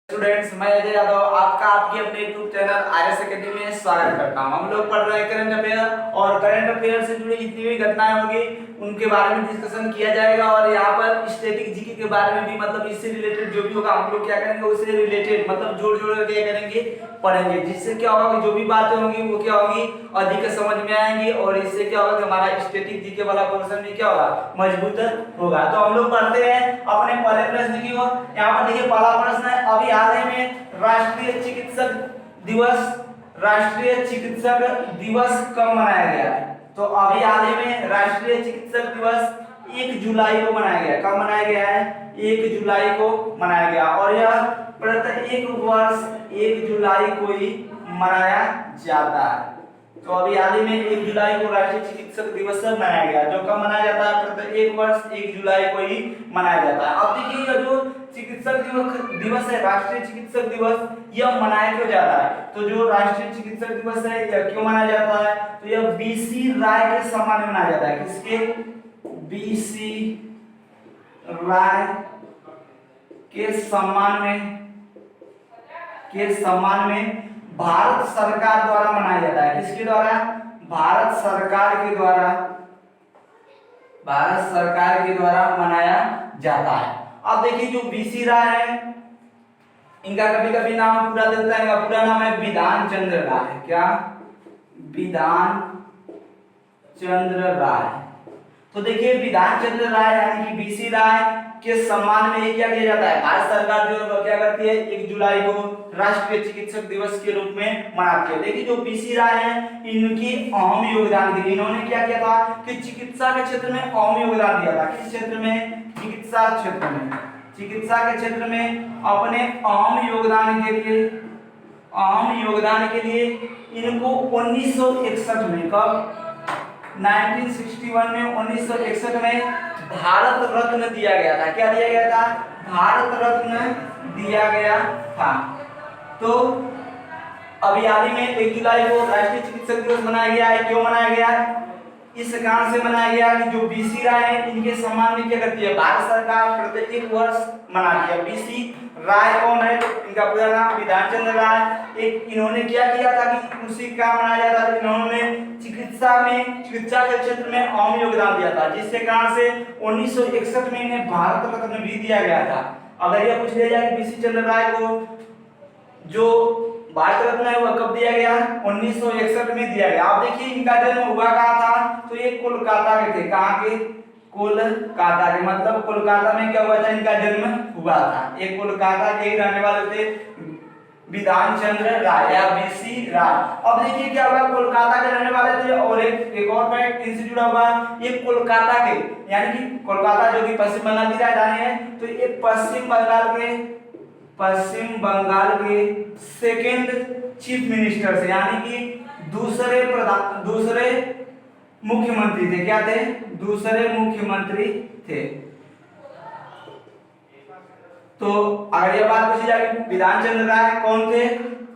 Students, मैं अजय यादव आपका आपके अपने यूट्यूब चैनल आरएस एकेडमी में स्वागत करता हूं। हम लोग पढ़ रहे हैं करंट अफेयर और करंट अफेयर से जुड़ी जितनी भी घटनाएं होंगी उनके बारे में डिस्कशन किया जाएगा और यहाँ पर स्टैटिक जीके के बारे में भी, मतलब इससे रिलेटेड जो भी होगा हम लोग क्या करेंगे, उससे रिलेटेड मतलब जोड़ जोड़ करके क्या करेंगे, पढ़ेंगे। जिससे क्या होगा कि जो भी बातें होंगी वो क्या होगी, अधिक समझ में आएंगी और इससे क्या होगा कि हमारा स्टैटिक जीके वाला पोर्शन भी क्या होगा, मजबूत होगा। तो हम लोग पढ़ते हैं अपने पहले प्रश्न की ओर। यहाँ पर देखिए पहला प्रश्न है, अभी हाल ही में राष्ट्रीय चिकित्सक दिवस कब मनाया गया है? तो अभी हाल ही में राष्ट्रीय चिकित्सक दिवस 1 जुलाई को मनाया गया। कब मनाया गया है? 1 जुलाई को मनाया गया और यह प्रत्येक वर्ष 1 जुलाई को ही मनाया जाता है। तो अभी हाल ही में 1 जुलाई को राष्ट्रीय चिकित्सक दिवस मनाया गया, जो कब मनाया जाता है? प्रत्येक वर्ष 1 जुलाई को ही मनाया जाता है। अब देखिए यह जो चिकित्सक दिवस है, राष्ट्रीय चिकित्सक दिवस, यह मनाया क्यों जाता है? तो जो राष्ट्रीय चिकित्सक दिवस है यह क्यों मनाया जाता है? तो यह बीसी राय के सम्मान में मनाया जाता है। किसके? बीसी राय के सम्मान में भारत सरकार द्वारा मनाया जाता है। किसके द्वारा? भारत सरकार के द्वारा मनाया जाता है। अब देखिए जो बीसी राय है, इनका कभी कभी नाम पूरा देता है, इनका पूरा नाम है विधान चंद्र राय। क्या? विधान चंद्र राय। तो देखिए विधान चंद्र राय यानी कि बीसी राय के सम्मान में क्या किया जाता है? भारत सरकार जो क्या करती है, 1 जुलाई को राष्ट्रीय चिकित्सक दिवस के रूप में मनाती है। देखिए जो बीसी राय है, इनकी अहम योगदान के लिए इन्होंने क्या किया था कि चिकित्सा के क्षेत्र में अहम योगदान दिया था। किस क्षेत्र में? चिकित्सा के क्षेत्र में अपने अहम योगदान के लिए इनको 1961 में, कब? 1961 में 1961 में भारत रत्न दिया गया था। क्या दिया गया था? भारत रत्न दिया गया था। तो अभी हाल ही में 1 जुलाई को राष्ट्रीय चिकित्सक दिवस मनाया गया है। क्यों मनाया गया है? इस कारण से मनाया गया कि जो बीसी राय है, इनके सम्मान में क्या करती है भारत सरकार प्रत्येक वर्ष मनाती है। बीसी राय कौन है? इनका पूरा नाम विधान चंद्र राय। एक इन्होंने क्या किया था कि उसी का मनाया जाता था, इन्होंने चिकित्सा के क्षेत्र में अहम योगदान दिया था, जिसके कारण से 1961 में इन्हें भारत रत्न भी दिया गया था। अगर यह पूछ लिया जाए कि बीसी चंद्र राय को जो भारत रत्न है वह कब दिया गया? 1961 में दिया गया। आप देखिए इनका जन्म हुआ कहाँ था? तो ये कोलकाता के थे। कहाँ के? कोलकाता के, मतलब कोलकाता में क्या हुआ था? इनका जन्म हुआ था। ये कोलकाता के ही रहने वाले थे, विधान चंद्र राय या बीसी राय। अब देखिए क्या हुआ, कोलकाता के रहने वाले थे और एक और फैक्ट इनसे जुड़ा हुआ, ये कोलकाता के यानी कि कोलकाता जो कि पश्चिम बंगाल की राजधानी है, तो ये पश्चिम बंगाल के सेकेंड चीफ मिनिस्टर से यानी कि दूसरे मुख्यमंत्री थे। क्या थे? दूसरे मुख्यमंत्री थे। तो अगर यह बात पूछी जाए विधान चंद्र राय कौन थे,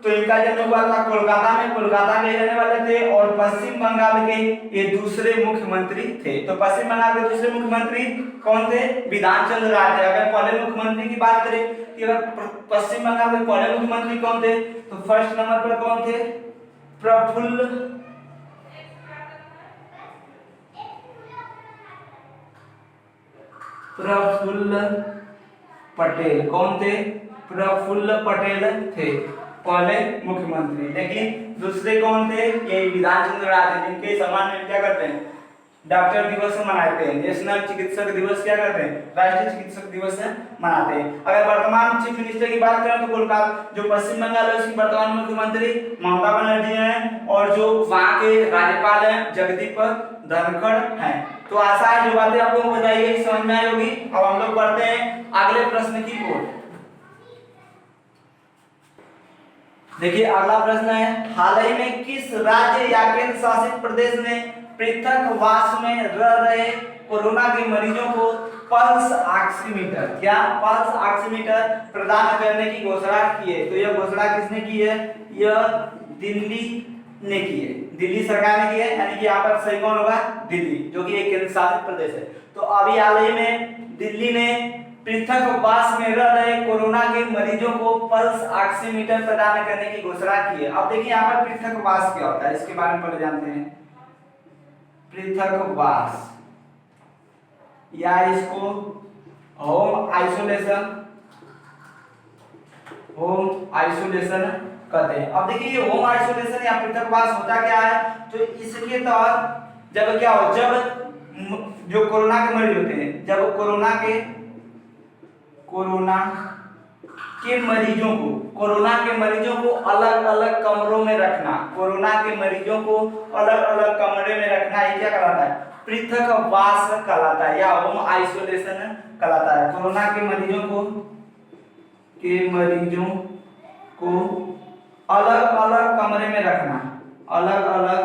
तो इनका जन्म हुआ था कोलकाता में, कोलकाता के रहने वाले थे और पश्चिम बंगाल के ये दूसरे मुख्यमंत्री थे। तो पश्चिम बंगाल के दूसरे मुख्यमंत्री कौन थे? विधान चंद्र राय थे। अगर पहले मुख्यमंत्री की बात करें कि अगर पश्चिम बंगाल के पहले मुख्यमंत्री कौन थे, तो फर्स्ट नंबर पर कौन थे? प्रफुल्ल पटेल। कौन थे? प्रफुल्ल पटेल थे पहले मुख्यमंत्री। लेकिन दूसरे कौन थे? ये विधान चंद्र राय थे, जिनके सम्मान में क्या करते हैं, डॉक्टर दिवस मनाते हैं। नेशनल चिकित्सक दिवस क्या करते हैं? राष्ट्रीय चिकित्सक दिवस मनाते हैं। अगर वर्तमान चीफ मिनिस्टर की बात करें तो कोलकाता जो पश्चिम बंगाल है उसकी वर्तमान मुख्यमंत्री ममता बनर्जी हैं और जो वहां के राज्यपाल हैं जगदीप धनखड़ हैं। तो आशा है जो बातें आप लोगों को बताई गई समझ में आई होगी। अब हम लोग पढ़ते हैं अगले प्रश्न की ओर। देखिए अगला प्रश्न है, हाल ही में किस राज्य या केंद्र शासित प्रदेश ने पृथकवास में रह रहे कोरोना के मरीजों को पल्स ऑक्सीमीटर, क्या पल्स ऑक्सीमीटर प्रदान करने की घोषणा की है? तो यह घोषणा किसने की है? यह दिल्ली ने की है, दिल्ली सरकार ने की है। यानी कि यहाँ पर सही कौन होगा? दिल्ली, जो कि एक केंद्र शासित प्रदेश है। तो अभी हाल ही में दिल्ली ने पृथकवास में रह रहे कोरोना के मरीजों को पल्स ऑक्सीमीटर प्रदान करने की घोषणा की है। अब देखिए यहाँ पर पृथकवास क्या होता है, इसके बारे में पहले जानते हैं। पृथकवास या इसको होम आइसोलेशन कहते हैं। अब देखिए ये होम आइसोलेशन या पृथकवास होता क्या है, तो इसके तहत जब क्या हो, जब जो कोरोना के मरीज होते हैं, जब कोरोना के मरीजों को अलग अलग कमरों में रखना, कोरोना के मरीजों को अलग अलग कमरे में रखना, ये क्या कहलाता है, पृथकवास कहलाता है या होम आइसोलेशन कहलाता है। कोरोना के मरीजों को अलग अलग कमरे में रखना, अलग अलग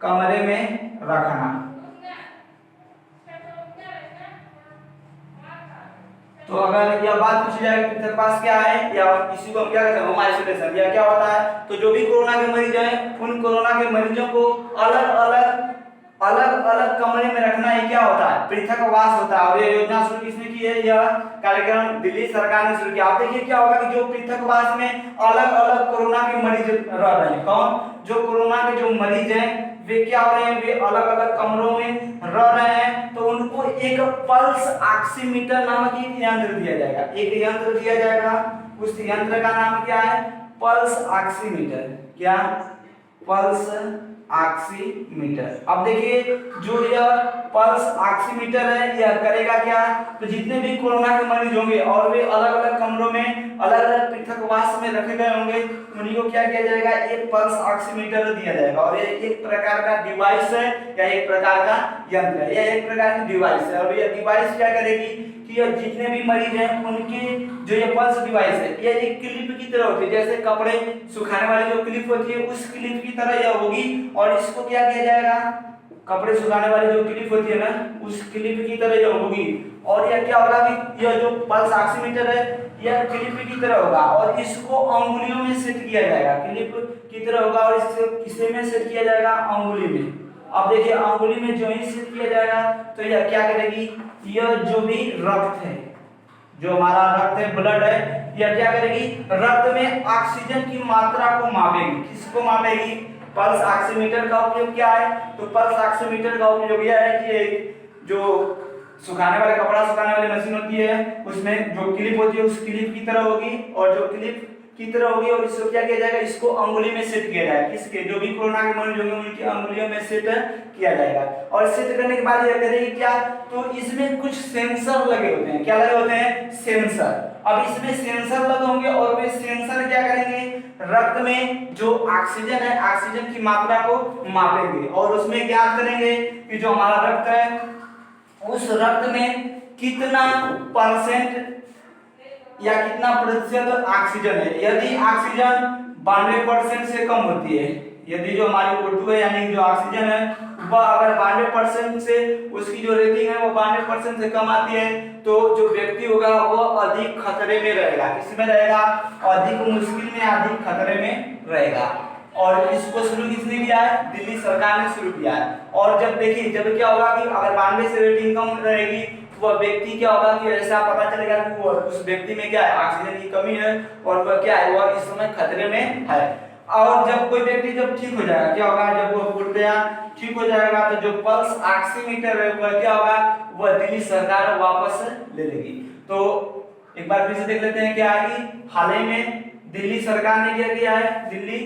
कमरे में रखना। तो अगर यह बात पूछी जाए कि पृथकवास क्या है या इसी को हम क्या कहते हैं, होम आइसोलेशन, या क्या होता है, तो जो भी कोरोना के मरीज हैं उन कोरोना के मरीजों को अलग अलग कमरे में रखना, ये क्या होता है, पृथकवास होता है। और ये योजना शुरू किसने की है, यह कार्यक्रम दिल्ली सरकार ने शुरू किया। आप देखिए क्या होगा कि जो पृथकवास में अलग अलग कोरोना के मरीज रह रहे हैं, कौन, जो कोरोना के जो मरीज हैं वे क्या हो रहे हैं, वे अलग अलग कमरों में रह रहे हैं, तो उनको एक पल्स ऑक्सीमीटर नामक एक यंत्र दिया जाएगा, एक यंत्र दिया जाएगा। उस यंत्र का नाम क्या है, पल्स ऑक्सीमीटर। क्या, पल्स ऑक्सीमीटर। अब देखिए जो यह पल्स ऑक्सीमीटर है यह करेगा क्या, तो जितने भी कोरोना के मरीज होंगे और वे अलग अलग कमरों में अलग अलग पृथकवास में रखे गए होंगे, उन्हीं को क्या किया जाएगा, एक पल्स ऑक्सीमीटर दिया जाएगा। और ये एक प्रकार का डिवाइस है या एक प्रकार का यंत्र है, यह एक प्रकार की डिवाइस है। और यह डिवाइस क्या करेगी कि यह जितने भी मरीज हैं उनके जो ये पल्स डिवाइस है यह एक क्लिप की तरह होती है, जैसे कपड़े सुखाने वाली जो क्लिप होती है उस क्लिप की तरह यह होगी। और इसको क्या किया जाएगा, कपड़े सुखाने वाली जो क्लिप होती है ना उस क्लिप की तरह यह होगी। और यह क्या होगा कि यह जो पल्स ऑक्सीमीटर है यह क्लिप की तरह होगा और इसको अंगुलियों में सेट किया जाएगा, क्लिप की तरह होगा। और इससे किसे में सेट किया जाएगा, अंगुली में। अब देखिए अंगुली में जो ही सेट किया जाएगा तो यह क्या करेगी, यह जो भी रक्त है, जो हमारा रक्त है, ब्लड है, यह क्या करेगी, रक्त में ऑक्सीजन की मात्रा को मापेगी। किसको मापेगी, पल्स ऑक्सीमीटर का उपयोग क्या है, तो पल्स ऑक्सीमीटर का उपयोग यह है कि जो सुखाने वाले कपड़ा सुखाने वाली मशीन होती है उसमें जो क्लिप होती है उस क्लिप की तरह होगी और जो क्लिप की तरह होगी और इसको क्या किया जाएगा, इसको अंगुली में सेट किया जाएगा। किसके, जो भी कोरोना के मरीज होंगे उनकी अंगुलियों में सेट किया जाएगा। और सेट करने के बाद यह करेगी क्या, तो इसमें कुछ सेंसर लगे होते हैं। क्या लगे होते हैं, सेंसर। अब इसमें सेंसर लगे होंगे और वे सेंसर क्या करेंगे, रक्त में जो ऑक्सीजन है, ऑक्सीजन की मात्रा को मापेंगे और उसमें ज्ञात करेंगे कि जो हमारा रक्त है उस रक्त में कितना परसेंट या कितना प्रतिशत ऑक्सीजन है। यदि ऑक्सीजन 92% से कम होती है, यदि जो हमारी O2 है यानी जो ऑक्सीजन है वह अगर 92% से उसकी जो रेटिंग है वो 92% से कम आती है तो जो व्यक्ति होगा वह अधिक खतरे में रहेगा। किसमें रहेगा, अधिक मुश्किल में, अधिक खतरे में रहेगा। और इसको शुरू किसने किया है, दिल्ली सरकार ने शुरू किया है। और जब देखिए जब क्या होगा कि अगर 92 से रेटिंग कम रहेगी तो वह व्यक्ति क्या होगा कि ऐसा पता चलेगा कि वो उस व्यक्ति में क्या है, ऑक्सीजन की कमी है और वह क्या है, वह इस समय खतरे में है। और जब कोई व्यक्ति जब ठीक हो जाएगा, क्या होगा, जब वो पूर्णतया ठीक हो जाएगा तो जो पल्स ऑक्सीमीटर है वह क्या होगा, वह दिल्ली सरकार वापस ले लेगी। तो एक बार फिर से देख लेते हैं क्या है कि हाल ही में दिल्ली सरकार ने क्या किया है, दिल्ली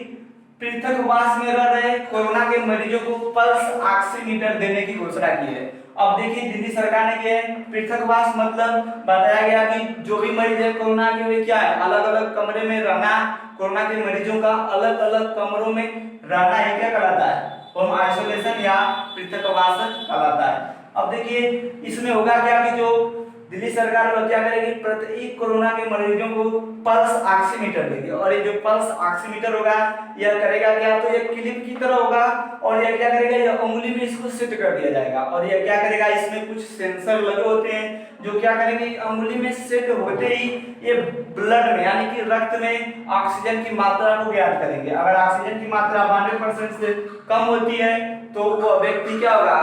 पृथकवास में रह रहे कोरोना के मरीजों को पल्स ऑक्सीमीटर देने की घोषणा की है। अब देखिए दिल्ली सरकार ने किया है पृथकवास, मतलब बताया गया कि जो भी मरीज है कोरोना के वे क्या है, अलग अलग कमरे में रहना, कोरोना के मरीजों का अलग अलग कमरों में रहना है क्या कहलाता है, होम आइसोलेशन या पृथकवास कहलाता है। अब देखिए इसमें होगा क्या कि जो दिल्ली सरकार वो क्या करेगी, प्रत्येक कोरोना के मरीजों को पल्स ऑक्सीमीटर देगी। और ये जो पल्स ऑक्सीमीटर होगा यह करेगा क्या, तो ये क्लिप की तरह होगा और यह क्या करेगा, यह उंगली में इसको सेट कर दिया जाएगा। और यह क्या करेगा, इसमें कुछ सेंसर लगे होते हैं जो क्या करेंगे, उंगली में सेट होते ही ये ब्लड में यानी कि रक्त में ऑक्सीजन की मात्रा को ज्ञात करेंगे। अगर ऑक्सीजन की मात्रा 92% से कम होती है तो वो व्यक्ति क्या होगा,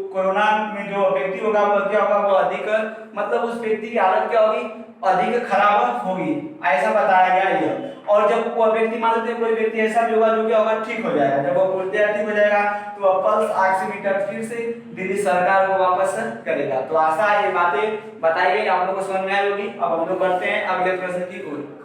कोरोना में जो व्यक्ति होगा वो क्या होगा, वो अधिक मतलब उस व्यक्ति की हालत क्या होगी, अधिक खराब होगी, ऐसा बताया गया है। और जब वो व्यक्ति मान लेते हैं कोई व्यक्ति ऐसा भी होगा जो क्या होगा, ठीक हो जाएगा, जब वो पूरी तरह ठीक हो जाएगा तो वह पल्स ऑक्सीमीटर फिर से दिल्ली सरकार को वापस करेगा। तो आशा है ये बातें बताई गई आप लोगों को समझ में आई होगी। अब हम लोग बढ़ते हैं अगले प्रश्न की ओर।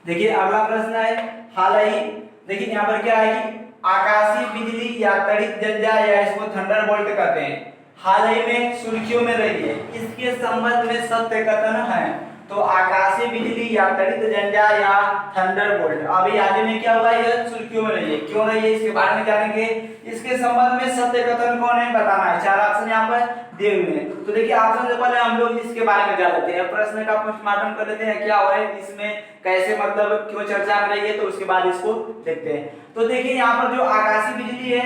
देखिए अगला प्रश्न है, हाल ही देखिए यहाँ पर क्या है कि आकाशीय बिजली या तड़ित झंझा या इसको थंडरबोल्ट कहते हैं, हाल ही में सुर्खियों में रही है, इसके संबंध में सत्य कथन है। तो आकाशीय बिजली या तड़ित झंझा या थंडरबोल्ट अभी हाल में क्या हुआ, यह सुर्खियों में रही है, क्यों रही है इसके बारे में जानेंगे। इसके संबंध में सत्य कथन कौन है बताना है, चार ऑप्शन यहाँ पर दिए हुए हैं। तो देखिए ऑप्शन से पहले हम लोग इसके बारे में जान लेते हैं, प्रश्न का पोस्टमार्टम कर लेते हैं, क्या हो है इसमें, कैसे मतलब क्यों चर्चा में रही है, तो उसके बाद इसको देखते हैं। तो देखिए यहाँ पर जो आकाशीय बिजली है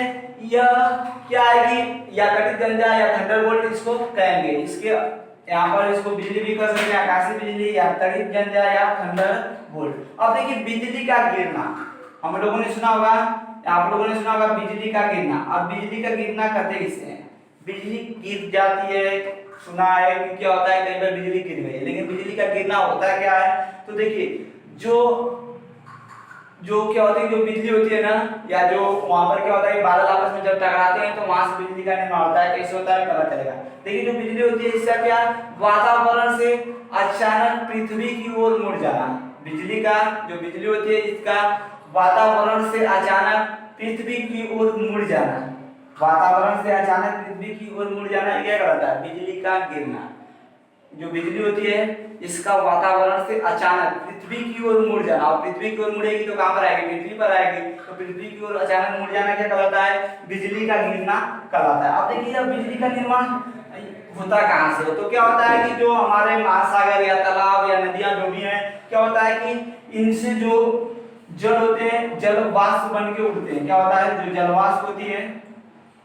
यह क्या है कि या तड़ित झंझा या थंडरबोल्ट इसको कहेंगे, इसके यहाँ पर इसको बिजली भी कर सकते हैं, आकाशीय बिजली या तड़ित झंझा या थंडरबोल्ट। अब देखिए बिजली का गिरना हम लोगों ने सुना होगा, आप लोगों ने सुना होगा बिजली का गिरना। अब बिजली का गिरना कहते किसे हैं, बिजली गिर जाती है, सुना है कि क्या होता है कई बार बिजली गिर गई है, लेकिन बिजली का गिरना होता क्या है। तो देखिए जो क्या होती है, जो बिजली होती है ना, या जो वहां पर क्या होता है बादल आपस में जब टकराते हैं तो वहां से बिजली का निर्माण होता है, कैसे होता है पता चलेगा। देखिए जो बिजली होती है इसका क्या, वातावरण से अचानक पृथ्वी की ओर मुड़ जाना, बिजली का जो बिजली होती है इसका वातावरण से अचानक पृथ्वी की ओर मुड़ जाना, वातावरण से अचानक पृथ्वी की ओर मुड़ जाना क्या कहलाता है, बिजली का गिरना। जो बिजली होती है इसका वातावरण से अचानक पृथ्वी की ओर मुड़ जाना, और पृथ्वी की ओर मुड़ेगी तो कहां पर आएगी, पृथ्वी पर आएगी, तो पृथ्वी की ओर अचानक मुड़ जाना क्या कहलाता है, बिजली का गिरना कहलाता है। अब देखिए जब बिजली का निर्माण होता कहां से, तो क्या होता है कि जो हमारे महासागर या तालाब या नदियां जो भी हैं, क्या होता है कि इनसे जो जल होते हैं जल वाष्प बन के उड़ते हैं, क्या होता है जो जल वाष्प होती है,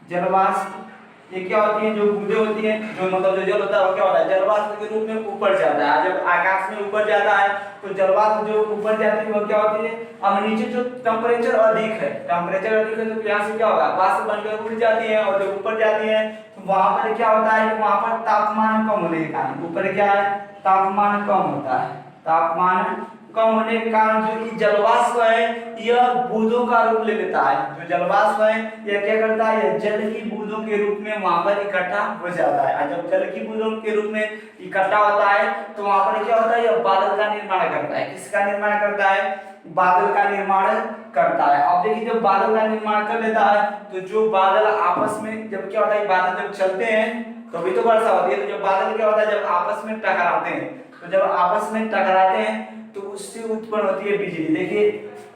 जल वाष्प ये क्या होती है, जो बूंदें होती हैं, जो मतलब जो जल होता है वो क्या होता है जलवाष्प के रूप में ऊपर जाता है। जब आकाश में ऊपर जाता है तो जलवाष्प जो ऊपर जाती है वो क्या होती है, अब नीचे जो टेम्परेचर अधिक है, टेम्परेचर अधिक है तो यहाँ से क्या होगा, वाष्प बनकर उड़ जाती है, और जब ऊपर जाती है तो वहां पर क्या होता है, वहां पर तापमान कम होने के कारण, ऊपर क्या है तापमान कम होता है, तापमान कम होने के कारण जो जलवाष्प है यह बूंदों का रूप ले लेता है, जो जलवाष्प है यह क्या करता है, यह जल की बूंदों के रूप में वहां पर इकट्ठा हो जाता है, और जब जल की बूंदों के रूप में इकट्ठा होता है तो वहां पर क्या होता है, यह बादल का निर्माण करता है, किसका निर्माण करता है, बादल का निर्माण करता है। अब देखिए जब बादल का निर्माण कर लेता है तो जो बादल आपस में जब क्या होता है, बादल जब चलते हैं तो भी तो वर्षा होती है, तो जब बादल क्या होता है जब आपस में टकराते हैं, तो जब आपस में टकराते हैं तो उससे उत्पन्न होती है बिजली। देखिए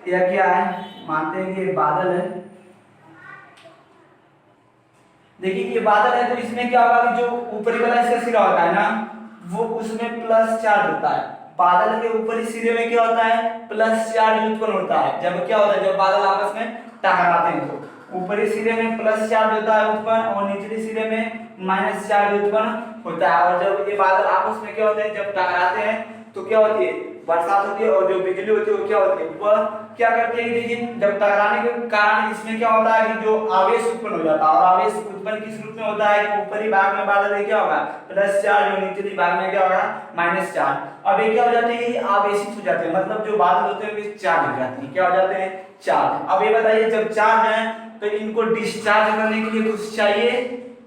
यह क्या है, मानते हैं कि ये बादल है, देखिए ये बादल है तो इसमें क्या होगा कि जो ऊपरी वाला इसका सिरा होता है ना वो उसमें प्लस चार्ज होता है, बादल के ऊपरी सिरे में क्या होता है प्लस चार्ज उत्पन्न होता है। जब क्या होता है जब बादल आपस में टकराते हैं तो ऊपरी सिरे में प्लस चार्ज होता है उत्पन्न, और निचले सिरे में माइनस चार्ज उत्पन्न होता है। और जब ये बादल आपस में क्या होते हैं जब टकराते हैं तो क्या होती है बरसात होती है, और जो बिजली होती है वो क्या होती है वह क्या करती है, देखिए जब टकराने के कारण इसमें क्या होता है कि जो आवेश उत्पन्न हो जाता है, और आवेश उत्पन्न किस रूप में होता है कि ऊपरी भाग में बादल में क्या होगा प्लस चार्ज, और निचली भाग में क्या होगा माइनस चार्ज। अब ये क्या हो जाते हैं आवेशित हो जाते हैं, मतलब जो बादल होते हैं वे चार्ज हो जाते हैं, क्या हो जाते हैं चार्ज। अब ये बताइए जब चार्ज है तो इनको डिस्चार्ज करने के लिए कुछ चाहिए,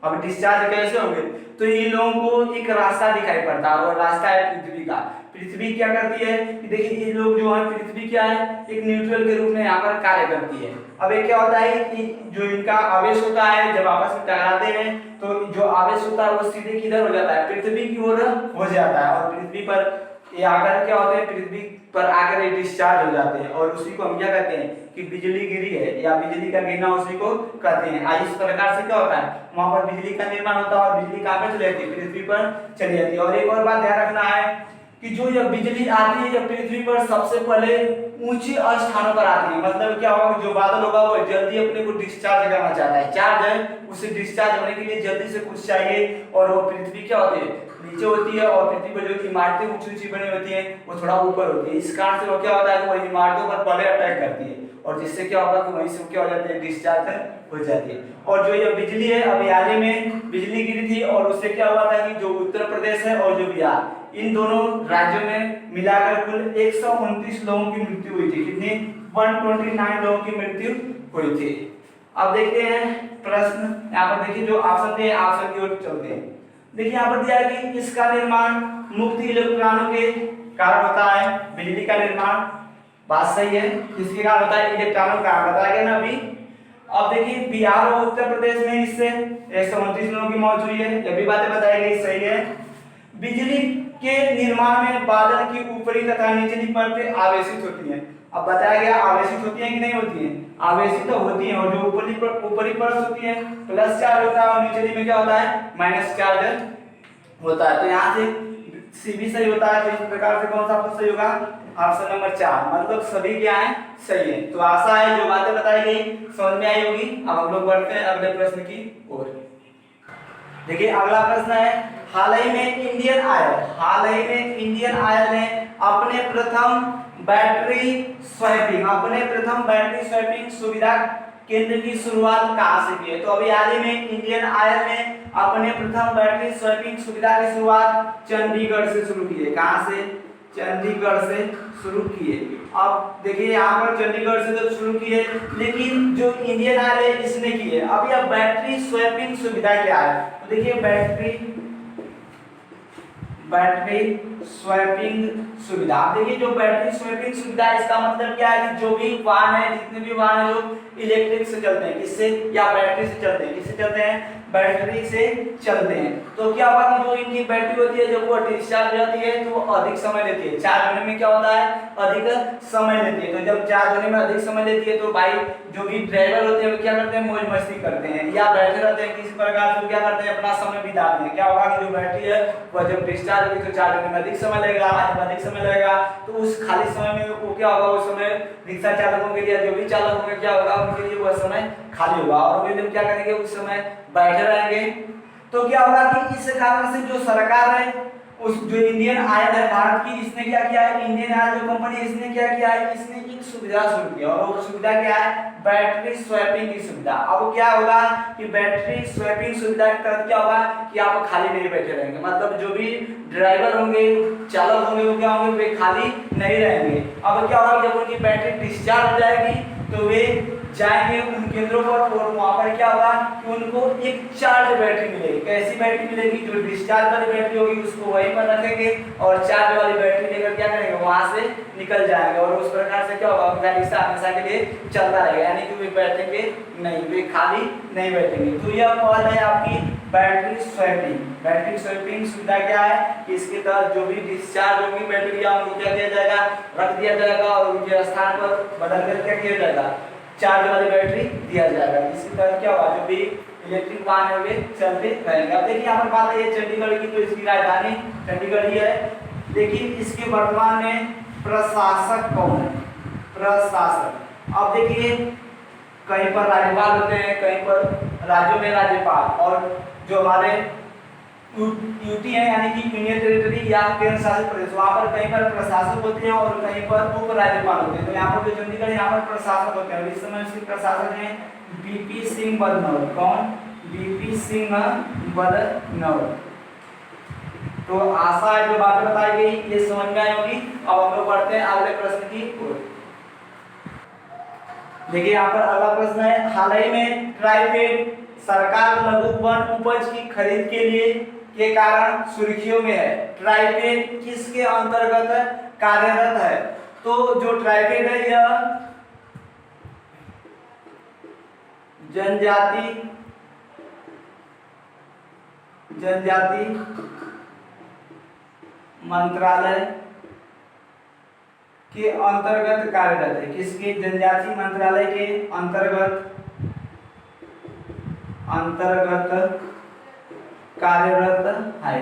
अब डिस्चार्ज कैसे होंगे, तो इन लोगों को एक रास्ता दिखाई पड़ता है, और रास्ता है पृथ्वी का। पृथ्वी क्या करती है कि देखिए ये लोग जो है पृथ्वी क्या है एक न्यूट्रल के रूप में यहाँ पर कार्य करती है। अब ये क्या होता है कि जो इनका आवेश होता है जब आपस में टकराते हैं तो जो आवेश होता है वो सीधे किधर हो जाता है पृथ्वी की ओर हो जाता है, और पृथ्वी पर ये आकर क्या होते हैं पृथ्वी पर आकर ये डिस्चार्ज हो जाते हैं, और उसी को हम क्या कहते हैं कि बिजली गिरी है या बिजली का गिरना उसी को कहते हैं। इस प्रकार से क्या होता है वहां पर बिजली का निर्माण होता है, और बिजली कहां पर चली जाती है पृथ्वी पर चली जाती है। और एक और बात ध्यान रखना है कि जो यह बिजली आती है जब पृथ्वी पर सबसे पहले ऊंचे स्थानों पर आती है, मतलब क्या होगा जो बादल होगा वो जल्दी अपने को डिस्चार्ज करना चाहता है, चार्ज है उसे डिस्चार्ज होने के लिए जल्दी से कुछ चाहिए, और वो पृथ्वी क्या होती है नीचे होती है और पृथ्वी पर जो इमारतें ऊंची ऊंची बनी होती हैं वो थोड़ा ऊपर होती है। इस कारण से वो क्या होता है कि वो इमारतों पर पहले अटैक करती है और जिससे क्या होगा कि वहीं से क्या हो जाती है, डिस्चार्ज हो जाती है। और जो ये बिजली है, अभी हाल ही में बिजली गिरी थी और उससे क्या हुआ था कि जो उत्तर प्रदेश है और जो बिहार, इन दोनों राज्यों में मिलाकर कुल 129 लोगों की मृत्यु हुई थी। कितनी? 129 लोगों की मृत्यु हुई थी। अब देखते हैं प्रश्न, यहाँ पर देखिए जो ऑप्शन है ऑप्शन की ओर चलते हैं। देखिए यहाँ पर दिया है कि इसका निर्माण मुक्त इलेक्ट्रॉनों के कारण होता है। बिजली का निर्माण, बात सही है, किसके कारण होता है? इलेक्ट्रॉनों का, बताया गया ना अभी। अब देखिए बिहार और उत्तर प्रदेश में इससे 129 लोगों की मौत हुई है, ये भी बातें बताई गई, सही है। बिजली के निर्माण में बादल की ऊपरी तथा निचली परतें आवेशित होती हैं। अब बताया गया आवेशित होती हैं कि नहीं होती हैं? आवेशित तो होती हैं और जो ऊपरी परत होती है प्लस चार्ज होता है और निचली में क्या होता है? माइनस चार्ज होता है। तो यहाँ से सी भी सही होता है। तो इस प्रकार से कौन सा आपको सही होगा? ऑप्शन नंबर 4, मतलब सभी क्या है? सही है। तो आशा है जो बातें बताई गई समझ में आई होगी। अब हम लोग बढ़ते हैं अगले प्रश्न की ओर। देखिए अगला प्रश्न है, हाल ही में इंडियन ऑयल ने अपने प्रथम बैटरी स्वैपिंग सुविधा केंद्र की शुरुआत कहां से की है? तो अभी हाल ही में इंडियन ऑयल ने अपने प्रथम बैटरी स्वैपिंग सुविधा की शुरुआत चंडीगढ़ से शुरू की है। कहां से? चंडीगढ़ से शुरू की है। अब देखिए यहाँ पर चंडीगढ़ से तो शुरू की है, लेकिन जो इंडियन ऑयल है इसने की है। अब यह बैटरी स्वैपिंग सुविधा क्या है? तो देखिए बैटरी स्वैपिंग सुविधा, देखिए जो बैटरी स्वैपिंग सुविधा, इसका मतलब क्या है कि जो भी वाहन है, जितने भी वाहन है जो इलेक्ट्रिक से चलते हैं, किससे? या बैटरी से चलते हैं। किससे चलते हैं? बैटरी से चलते हैं। तो क्या होगा कि जो इनकी बैटरी होती है जब वो डिस्चार्ज हो जाती है तो वो अधिक समय लेती है। चार्ज होने में क्या होता है? अधिक समय लेती है। तो जब चार्ज होने में अधिक समय लेती है तो भाई जो भी ड्राइवर होते हैं वो क्या करते हैं? मौज मस्ती करते हैं या बैठे रहते हैं किसी प्रकार से, क्या करते हैं? अपना समय बिताते हैं। क्या होगा कि जो बैटरी है वह जब डिस्चार्ज होगी तो चार्ज होने में अधिक समय लगेगा। जब अधिक समय लगेगा तो उस खाली समय में वो क्या होगा? उस समय रिक्शा चालकों के लिए, जो भी चालक होंगे, क्या होगा? उनके लिए वह समय खाली होगा और वे लोग क्या करेंगे? उस समय बैठे रहेंगे। तो क्या होगा कि इस कारण से जो सरकार है, उस जो इंडियन ऑयल है भारत की, इसने क्या किया है? इंडियन ऑयल जो कंपनी, इसने क्या किया है? इसने एक सुविधा शुरू की और वो सुविधा क्या है? बैटरी स्वैपिंग की सुविधा। अब क्या होगा कि बैटरी स्वैपिंग सुविधा के तहत क्या होगा कि आप खाली नहीं बैठे रहेंगे, मतलब जो भी ड्राइवर होंगे, चालक होंगे, वो क्या होंगे? वे खाली नहीं रहेंगे। अब क्या होगा जब उनकी बैटरी डिस्चार्ज हो जाएगी तो वे जाएंगे उन केंद्रों पर और वहां पर क्या होगा कि उनको एक चार्ज बैटरी मिलेगी। कैसी बैटरी मिलेगी? जो डिस्चार्ज वाली बैटरी होगी उसको वहीं पर रखेंगे और चार्ज वाली बैटरी लेकर क्या करेंगे? वहां से निकल जाएंगे और उस प्रकार से क्या होगा? उनका रिक्शा हमेशा के लिए चलता रहेगा, यानी कि वे बैठेंगे नहीं, वे खाली नहीं बैठेंगे। तो यह पहल है आपकी बैटरी स्वैपिंग सुविधा। क्या है कि इसके तहत जो भी डिस्चार्ज होगी बैटरी, उनको क्या किया जाएगा? रख दिया जाएगा और उनके स्थान पर बदल कर क्या किया जाएगा? चार्ज वाली बैटरी दिया जाएगा। इसके तहत क्या होगा? जो भी इलेक्ट्रिक वाहन है वे चलते रहेंगे। अब देखिए यहाँ पर बात है चंडीगढ़ की, तो इसकी राजधानी चंडीगढ़ ही है, लेकिन इसके वर्तमान में प्रशासक कौन है? प्रशासक। अब देखिए कहीं पर राज्यपाल होते हैं, कहीं पर राज्यों में राज्यपाल, और जो हमारे यूटी है यानी कि यूनियन टेरिटरी या केंद्र शासित प्रदेश, वहां पर कहीं पर प्रशासक होते हैं और कहीं पर उप राज्यपाल होते हैं। तो यहाँ पर जो चंडीगढ़, यहाँ पर प्रशासक होते हैं। इस समय इसके प्रशासक हैं बीपी सिंह बदनौर। कौन? बीपी सिंह बदनौर। तो आशा है जो बातें बताई गई ये समझ में आई होगी। अब हम लोग बढ़ते हैं अगले प्रश्न की ओर। देखिए यहाँ पर अगला प्रश्न है, हाल ही में ट्राइफेड सरकार लघु वन उपज की खरीद के लिए के कारण सुर्खियों में है। ट्राइफेड किसके अंतर्गत कार्यरत है? तो जो ट्राइफेड है यह जनजाति मंत्रालय के अंतर्गत कार्यरत है। किसके? जनजाति मंत्रालय के अंतर्गत कार्यरत है।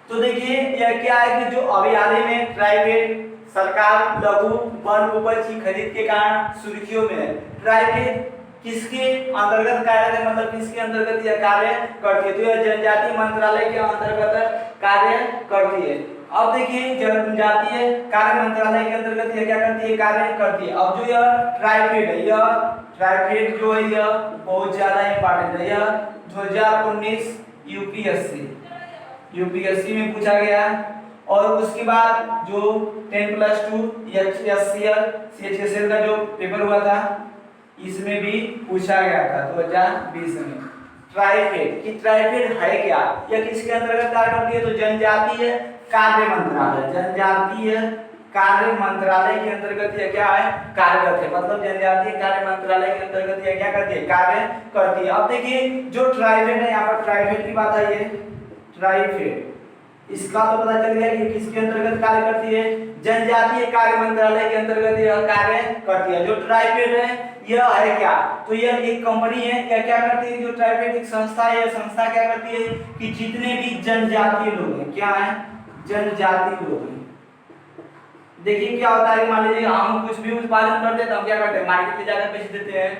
तो देखिए यह क्या है कि जो अभी हाल ही में ट्राइफेड सरकार लघु वन उपज की खरीद के कारण सुर्खियों में है। ट्राइफेड किसके अंतर्गत कार्य है, मतलब किसके अंतर्गत यह कार्य करती है, तो यह जनजातीय मंत्रालय के अंतर्गत कार्य करती है। अब देखिए जनजातीय कार्य मंत्रालय के अंतर्गत यह क्या करती है, कार्य करती है। अब जो यह ट्राइफेड है, यह ट्राइफेड जो है यह बहुत ज्यादा इंपॉर्टेंट है। यह 2019 यूपीएससी में पूछा गया, और उसके बाद जो 10+2 HSCL CHSL का जो पेपर हुआ था इसमें भी पूछा गया था 2020 में। ट्राइफेड की ट्राइफेड है क्या, यह किसके अंतर्गत कार्य करती है, तो जनजातीय कार्य मंत्रालय, जनजातीय कार्य मंत्रालय के अंतर्गत यह क्या है, कार्यरत है। मतलब जनजातीय कार्य मंत्रालय के अंतर्गत यह क्या करती है, कार्य करती है। अब देखिए जो ट्राइफेड है, यहाँ पर ट्राइफेड की बात आई है, ट्राइफेड इसका तो पता चल गया कि किसके अंतर्गत कार्य करती है, जनजातीय कार्य मंत्रालय के अंतर्गत यह कार्य करती है। जो ट्राइफेड है यह है क्या, तो यह एक कंपनी है, क्या करती है, जो ट्राइफेड एक संस्था है, यह संस्था क्या करती है कि जितने भी जनजातीय लोग हैं, क्या है, जनजातीय लोग हैं। देखिए क्या होता है, मान लीजिए हम कुछ भी उत्पादन करते हैं तो हम क्या करते हैं, मार्केट में जाकर बेच देते हैं,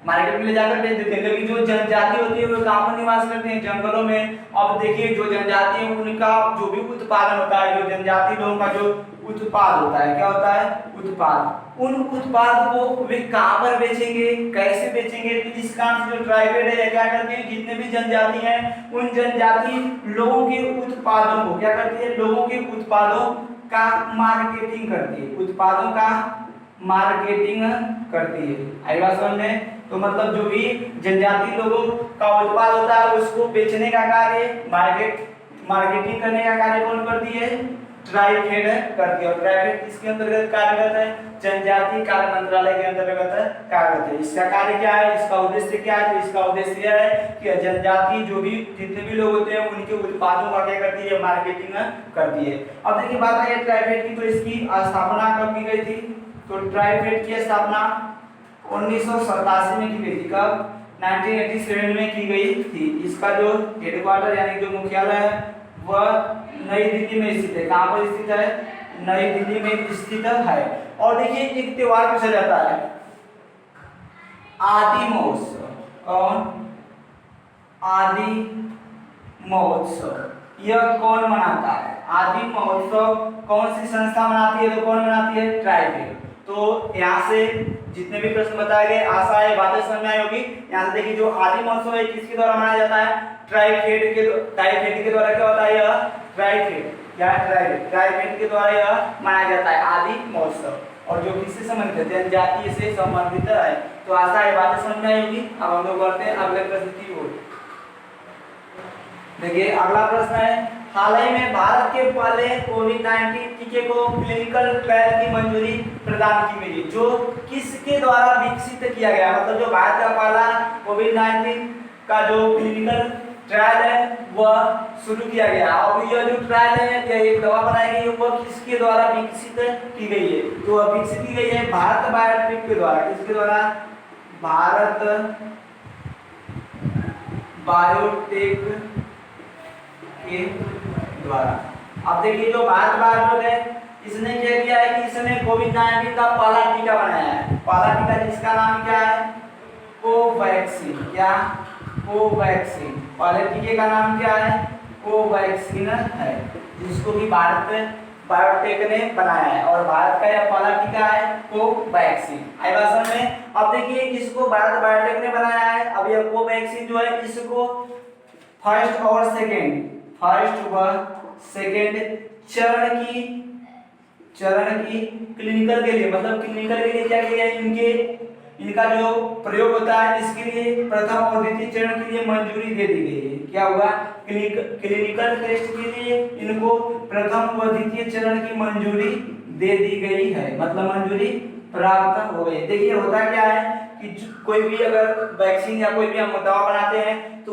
मार्केट में ले जाकर बेच देते हैं। लेकिन जो जनजाति होती है वो कहाँ पर निवास करते हैं, जंगलों में। अब देखिए जो जनजाति है उनका जो भी उत्पादन होता है, जो जनजाति लोगों का जो उत्पाद होता है, क्या होता है, उत्पाद, उन उत्पाद को वे कहाँ पर बेचेंगे, कैसे बेचेंगे, तो इस काम से जो ट्राइफेड है क्या करते हैं, जितने भी जनजाति हैं उन जनजाति लोगों के उत्पादों को क्या करती है, लोगों के उत्पादों का मार्केटिंग करती है, उत्पादों का मार्केटिंग करती है। आई बात समझ में, तो मतलब जो भी जनजाति लोगों का उत्पाद होता है उसको बेचने का कार्य, मार्केटिंग करने का कार्य कौन करती है, ट्राइफेड करती है। और ट्राइफेड किसके अंतर्गत कार्यरत है, जनजातीय कार्य मंत्रालय के अंतर्गत कार्यरत है। इसका कार्य क्या है, इसका उद्देश्य क्या है, तो इसका उद्देश्य यह है कि जनजाति जो भी जितने भी लोग होते हैं उनके उत्पादों का क्या करती है, मार्केटिंग करती है। अब देखिए बात आई है ट्राइफेड की, तो इसकी स्थापना कब की गई थी, तो ट्राइफेड की स्थापना 1987 में की गई थी। कब, 1987 में की गई थी। इसका जो हेडक्वार्टर यानी जो मुख्यालय है वह नई दिल्ली में स्थित है। कहाँ पर स्थित है, नई दिल्ली में स्थित है। और देखिए एक त्योहार पूछा जाता है, आदि महोत्सव। कौन, आदि महोत्सव यह कौन मनाता है, आदि महोत्सव कौन सी संस्था मनाती है, तो कौन मनाती है, ट्राइफेड। तो यहाँ से जितने भी प्रश्न बताए गए आशा है बातें समझ में आई होगी। यहाँ से देखिए जो आदि महोत्सव है किसके द्वारा मनाया जाता है, ट्राइफेड के द्वारा। क्या होता है यह, ट्राइफेड, क्या ट्राइफेड के द्वारा यह मनाया जाता है आदि महोत्सव। और जो किससे संबंधित है, जनजातीय से संबंधित है। तो आशा है बातें समझ में आई होगी। अब हम लोग बढ़ते हैं अगले प्रश्न की ओर। देखिए अगला प्रश्न है, हाल ही में भारत के पहले कोविड-19 टीके को क्लिनिकल ट्रायल की मंजूरी प्रदान की गई, जो किसके द्वारा विकसित किया गया। मतलब जो भारत का पहला कोविड-19 का जो क्लिनिकल ट्रायल है वह शुरू किया गया। अब यह जो ट्रायल है, यह एक दवा बनाई गई है, वह किसके द्वारा विकसित की गई है, तो वह विकसित की गई है भारत बायोटेक के द्वारा। किसके द्वारा, भारत बायोटेक के द्वारा। अब देखिए जो भारत बायोटेक है इसने क्या किया है कि इसने कोविड-19 का पहला टीका बनाया है। पहला टीका जिसका नाम क्या है, कोवैक्सीन। क्या, कोवैक्सीन। पहले टीके का नाम क्या है, कोवैक्सीन है, जिसको भी भारत बायोटेक ने बनाया है। और भारत का यह पहला टीका है कोवैक्सीन। आई बात समझ में। अब देखिए इसको भारत बायोटेक ने बनाया है। अब यह कोवैक्सीन जो है इसको फर्स्ट और सेकेंड चरण की क्लिनिकल के लिए, मतलब क्लिनिकल के लिए क्या किया है, इनका जो प्रयोग होता है इसके लिए प्रथम और द्वितीय चरण के लिए मंजूरी दे दी गई है। क्या हुआ, क्लिनिकल टेस्ट के लिए इनको प्रथम और द्वितीय चरण की मंजूरी दे दी गई है, मतलब मंजूरी प्राप्त हो गई। देखिए होता क्या है कि कोई भी अगर वैक्सीन या कोई भी हम दवा बनाते हैं तो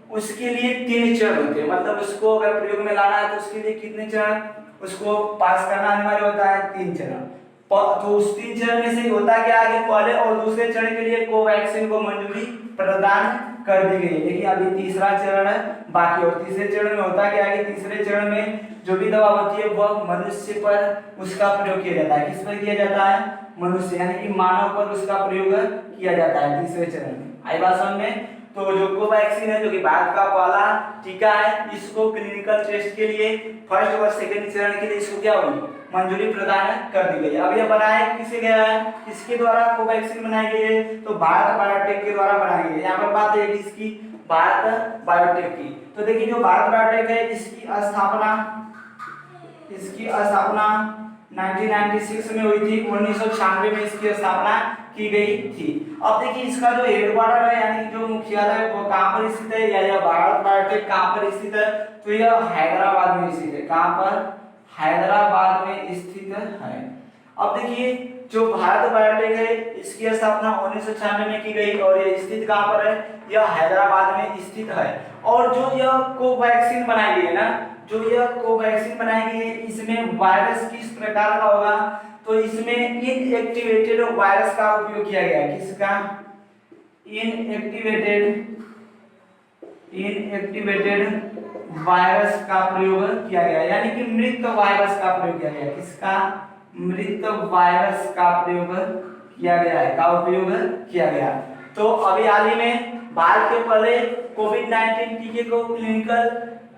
उसके लिए 3 चरण होते हैं। मतलब उसको अगर प्रयोग में लाना है तो उसके लिए कितने चरण, उसको पास करना अनिवार्य होता है, 3 चरण। तो उस 3 चरण में से होता क्या है कि पहले और दूसरे चरण के लिए कोवैक्सीन को मंजूरी प्रदान कर दी गई है। लेकिन अभी तीसरा चरण बाकी, और तीसरे चरण में होता क्या है कि तीसरे चरण में जो भी दवा होती है वह मनुष्य पर उसका प्रयोग किया जाता है। किस पर किया जाता है? मनुष्य यानी कि मानव पर उसका प्रयोग किया जाता है तीसरे चरण में। आई बात समझ में? तो जो कोवैक्सीन है जो कि भारत का पहला टीका है, इसको क्लिनिकल टेस्ट के लिए फर्स्ट और सेकंड चरण के लिए इसको क्या हुई? मंजूरी प्रदान कर दी गई है। अब यह बनाया किसे गया है? किसके द्वारा कोवैक्सीन बनाई गई है? तो भारत बायोटेक के द्वारा बनाई गई है। यहाँ पर बात है किसकी? भारत बायोटेक की। तो देखिए जो भारत बायोटेक है इसकी स्थापना 1996 में हुई थी। 1996 में इसकी स्थापना की गई थी। अब देखिए इसका जो हेडक्वार्टर है यानी कि जो मुख्यालय वो कहां पर स्थित है, या यह भारत बायोटेक कहां पर स्थित है? तो यह हैदराबाद में स्थित है। कहां पर? हैदराबाद में स्थित है। अब देखिए जो भारत बायोटेक है इसकी स्थापना 1996 में की गई और यह स्थित कहां पर है? यह हैदराबाद में स्थित है। और जो यह कोवैक्सीन बनाई गई है ना, जो यह कोवैक्सीन बनाई गई है इसमें वायरस किस प्रकार का होगा? तो इसमें इनएक्टिवेटेड वायरस का उपयोग किया गया है। किसका? इनएक्टिवेटेड वायरस का प्रयोग किया गया, यानी कि मृत वायरस का प्रयोग किया गया। किसका? मृत वायरस का प्रयोग किया गया है, का उपयोग किया गया। तो अभी हाल ही में भारत के पहले कोविड-19 टीके को क्लिनिकल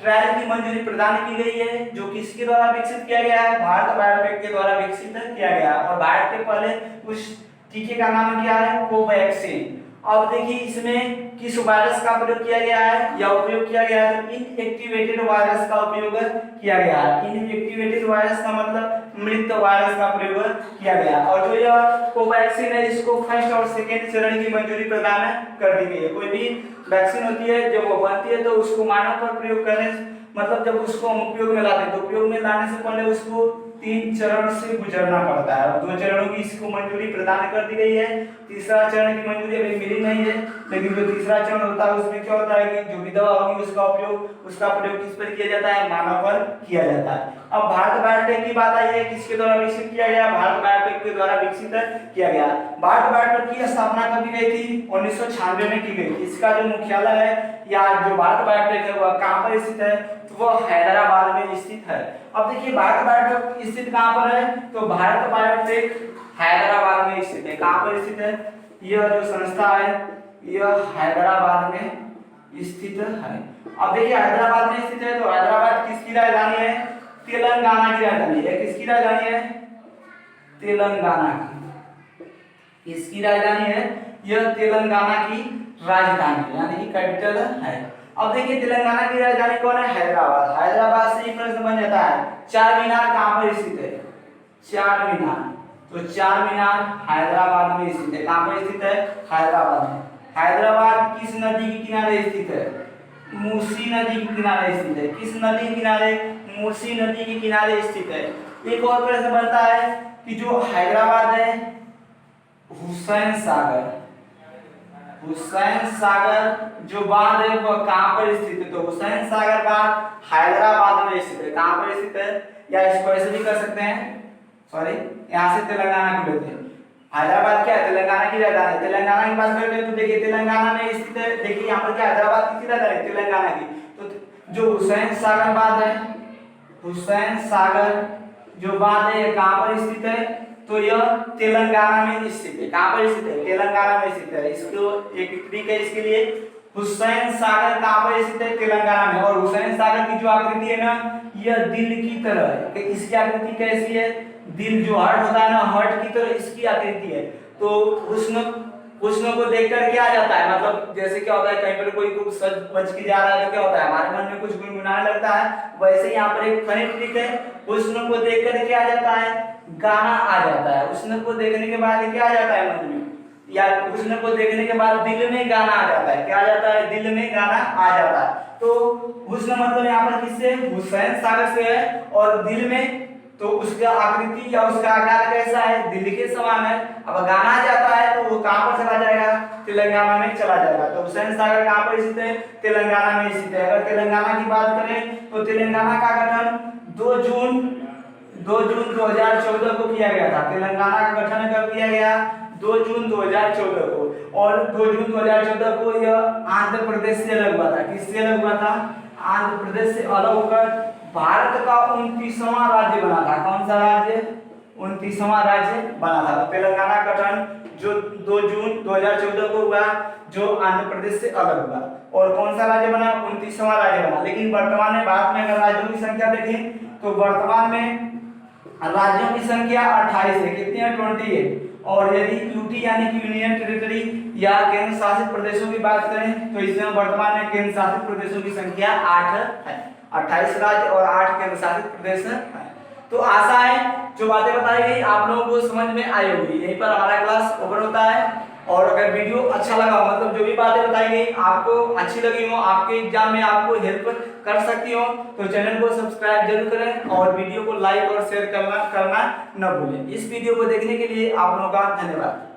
ट्रायल की मंजूरी प्रदान की गई है, जो किसके द्वारा विकसित किया गया है? भारत बायोटेक के द्वारा विकसित किया गया। और भारत के पहले उस टीके का नाम क्या है? कोवैक्सीन। अब देखिए इसमें किस वायरस का प्रयोग किया गया है या उपयोग किया गया है? तो इनएक्टिवेटेड वायरस का उपयोग किया गया है। इनएक्टिवेटेड वायरस का मतलब मृत वायरस का प्रयोग किया गया। और जो यह कोवैक्सीन है इसको फर्स्ट और सेकेंड चरण की मंजूरी प्रदान कर दी गई है। कोई भी वैक्सीन होती है जब वो बनती है तो उसको मानव पर प्रयोग करने मतलब जब उसको हम उपयोग में लाते हैं तो उपयोग में लाने से पहले उसको 3 चरण से गुजरना पड़ता है। और 2 चरणों की इसको मंजूरी प्रदान कर दी गई है। तीसरा चरण की मंजूरी अभी मिली नहीं है, लेकिन जो तीसरा चरण होता है उसमें क्या होता है कि जो भी दवा होगी उसका प्रयोग किस पर किया जाता है? मानव पर किया जाता है। अब भारत बायोटेक की बात आई है, किसके द्वारा विकसित किया गया? भारत बायोटेक के द्वारा विकसित किया गया। भारत बायोटेक की स्थापना कब की गई थी? 1996 में की गई थी। इसका जो मुख्यालय है या जो भारत बायोटेक है वह कहां पर स्थित है? तो वह हैदराबाद में स्थित है। अब देखिए भारत बायोटेक स्थित कहां पर है? तो भारत बायोटेक हैदराबाद में स्थित है। कहां पर स्थित है? यह जो संस्था है यह हैदराबाद में स्थित है। अब देखिए हैदराबाद में स्थित है तो हैदराबाद किसकी राजधानी है? तेलंगाना की राजधानी है। किसकी राजधानी है? तेलंगाना की। इसकी राजधानी है, यह तेलंगाना की राजधानी यानी कि कैपिटल है। अब देखिए तेलंगाना की राजधानी कौन है? हैदराबाद। हैदराबाद से ही प्रश्न बन जाता है चार मीनार कहां पर स्थित है? चार मीनार, तो चार मीनार हैदराबाद में स्थित है। कहां पर स्थित है? हैदराबाद में। हैदराबाद किस नदी के किनारे स्थित है? मूसी नदी के किनारे स्थित है। किस नदी के किनारे? मूसी नदी के किनारे स्थित है। एक और प्रश्न बनता है कि जो हैदराबाद है हुसैन सागर जो बांध है वह कहां पर स्थित है? तो हुसैन सागर बांध हैदराबाद में स्थित है। कहां पर स्थित है? या इसको ऐसे भी कर सकते हैं, सॉरी यहां से तेलंगाना को लेते हैं। हैदराबाद क्या है? तेलंगाना की राजधानी है। तेलंगाना की बात करें तो देखिए तेलंगाना में स्थित है। देखिए यहाँ पर क्या हैदराबाद किसकी राजधानी है? तेलंगाना की। तो जो हुसैन सागर बांध है, हुसैन सागर जो बांध है कहां पर स्थित है? तो यह तेलंगाना में स्थित है। कहां पर स्थित है? तेलंगाना में स्थित है। इसको एक ट्रिक है इसके लिए, हुसैन सागर कहां पर स्थित है? तेलंगाना में। और हुसैन सागर की जो आकृति है ना यह दिल की तरह है। इसकी आकृति कैसी है? दिल जो हार्ट होता है ना, हार्ट की तरह इसकी आकृति है। तो हुस्न को देखकर क्या आ जाता है, मतलब जैसे क्या होता है कहीं पर कोई कुछ सज बच के जा रहा है तो क्या होता है हमारे मन में कुछ गुनगुनाने लगता है, वैसे ही यहाँ पर एक फनी ट्रिक है, हुस्न को देखकर क्या आ जाता है? गाना आ जाता है। हुस्न को देखने के बाद क्या आ जाता है मन में, या हुस्न को देखने के बाद दिल में गाना आ जाता है। क्या आ जाता है? दिल में गाना आ जाता है। तो हुस्न मतलब यहाँ पर किससे? हुसैन सागर से है। और दिल में तो उसका आकृति या उसका आकार कैसा है? दिल के समान है। अब गाना आ जाता है तो वो कहां पर चला जाएगा? तेलंगाना में चला जाएगा। तो हुसैन सागर कहां पर स्थित है? तेलंगाना में स्थित है। अगर तेलंगाना की बात करें तो तेलंगाना का गठन 2 जून 2014 को किया गया था। तेलंगाना का गठन कब किया गया? 2 जून 2014 को। और 2 जून 2014 को यह आंध्र प्रदेश से अलग हुआ था। किससे अलग हुआ था? आंध्र प्रदेश से अलग होकर भारत का 29वां राज्य बना था। कौन सा राज्य? 29वां राज्य बना था। तेलंगाना गठन जो 2 जून 2014 को हुआ, जो आंध्र प्रदेश से अलग हुआ। और कौन सा राज्य बना? 29वां राज्य बना। लेकिन वर्तमान में भारत में अगर राज्यों की संख्या देखें तो वर्तमान में राज्यों की संख्या 28 है। कितनी है? 28। और यदि यूटी यानी कि यूनियन टेरिटरी या केंद्र शासित प्रदेशों की बात करें तो इसमें वर्तमान में केंद्र शासित प्रदेशों की संख्या 8 है। 28 राज्य और 8 केंद्र शासित प्रदेश है। तो आशा है जो बातें बताई गई आप लोगों को समझ में आई होगी। यहीं पर हमारा क्लास ओवर होता है। और अगर वीडियो अच्छा लगा हो, मतलब जो भी बातें बताई गई आपको अच्छी लगी हो, आपके एग्जाम में आपको हेल्प कर सकती हो, तो चैनल को सब्सक्राइब जरूर करें और वीडियो को लाइक और शेयर करना न भूलें। इस वीडियो को देखने के लिए आप लोगों का धन्यवाद।